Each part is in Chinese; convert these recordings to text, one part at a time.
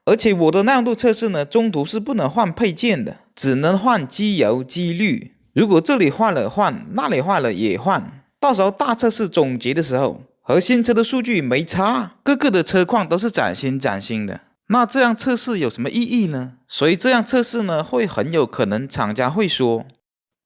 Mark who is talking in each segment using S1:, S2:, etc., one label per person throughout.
S1: 而且我的耐用度测试呢，中途是不能换配件的，只能换机油、机滤。如果这里坏了换，那里坏了也换。到时候大测试总结的时候，和新车的数据没差，各个的车况都是崭新的。那这样测试有什么意义呢？所以这样测试呢，会很有可能厂家会说，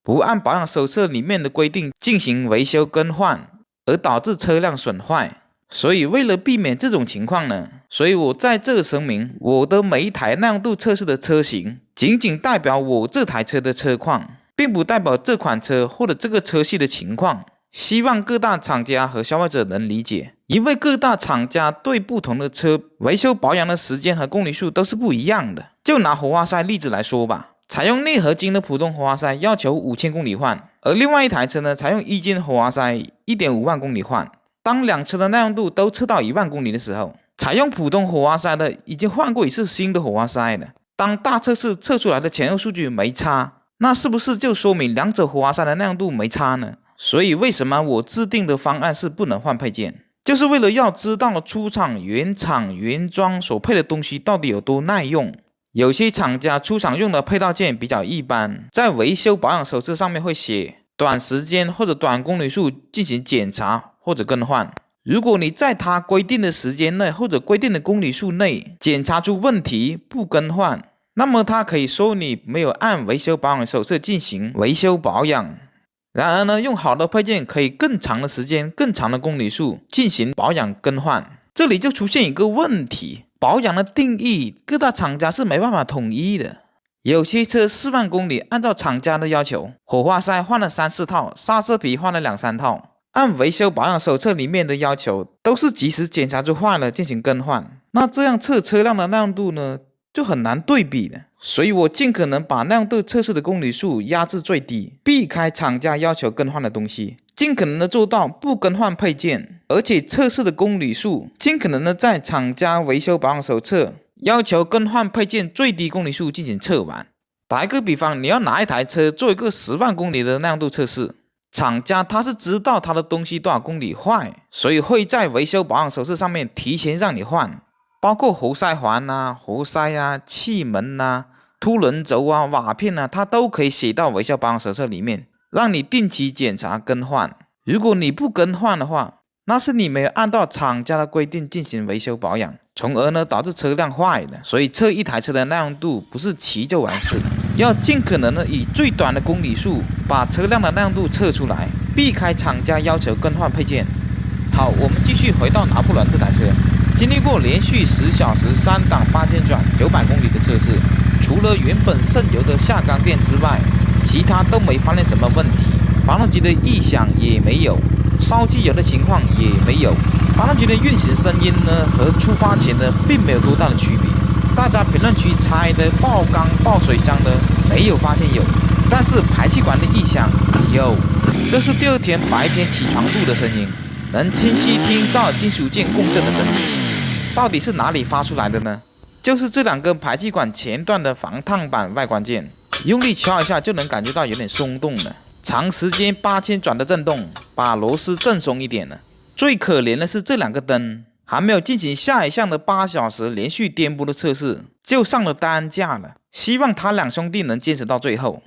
S1: 不按保养手册里面的规定进行维修更换，而导致车辆损坏。所以为了避免这种情况呢，所以我在这声明，我的每一台耐用度测试的车型，仅仅代表我这台车的车况，并不代表这款车或者这个车系的情况。希望各大厂家和消费者能理解，因为各大厂家对不同的车维修保养的时间和公里数都是不一样的。就拿活化塞例子来说吧，采用内合金的普通活化塞要求5000公里换，而另外一台车呢，采用液晶活化塞 1.5 万公里换。当两车的耐用度都测到1万公里的时候，采用普通活化塞的已经换过一次新的活化塞了。当大测试测出来的前后数据没差，那是不是就说明两者活化塞的耐用度没差呢？所以为什么我制定的方案是不能换配件，就是为了要知道出厂原厂原装所配的东西到底有多耐用。有些厂家出厂用的配套件比较一般，在维修保养手册上面会写短时间或者短公里数进行检查或者更换。如果你在它规定的时间内或者规定的公里数内检查出问题不更换，那么它可以说你没有按维修保养手册进行维修保养。然而呢，用好的配件可以更长的时间、更长的公里数进行保养更换。这里就出现一个问题，保养的定义各大厂家是没办法统一的。有些车4万公里，按照厂家的要求，火花塞换了3、4套，刹车皮换了2、3套，按维修保养手册里面的要求，都是及时检查出坏了进行更换。那这样测车辆的耐用度呢，就很难对比了。所以我尽可能把耐用度测试的公里数压至最低，避开厂家要求更换的东西，尽可能的做到不更换配件，而且测试的公里数尽可能的在厂家维修保养手册要求更换配件最低公里数进行测完。打一个比方，你要拿一台车做一个10万公里的耐用度测试，厂家他是知道他的东西多少公里坏，所以会在维修保养手册上面提前让你换。包括活塞环啊、活塞啊、气门啊、凸轮轴啊、瓦片啊，它都可以写到维修保养手册里面，让你定期检查更换。如果你不更换的话，那是你没有按照厂家的规定进行维修保养，从而呢导致车辆坏了。所以测一台车的耐用度不是骑就完事了，要尽可能的以最短的公里数把车辆的耐用度测出来，避开厂家要求更换配件。好，我们继续回到拿破仑这台车。经历过连续10小时3档8千转900公里的测试，除了原本渗油的下缸垫之外，其他都没发现什么问题，发动机的异响也没有，烧机油的情况也没有，发动机的运行声音呢和出发前呢并没有多大的区别。大家评论区猜的爆缸爆水箱呢没有发现有，但是排气管的异响有，这是第2天白天起床录的声音，能清晰听到金属件共振的声音。到底是哪里发出来的呢？就是这2根排气管前段的防烫板外观件，用力敲一下就能感觉到有点松动了。长时间8千转的震动，把螺丝震松一点了。最可怜的是这2个灯，还没有进行下一项的8小时连续颠簸的测试，就上了单架了。希望他2兄弟能坚持到最后。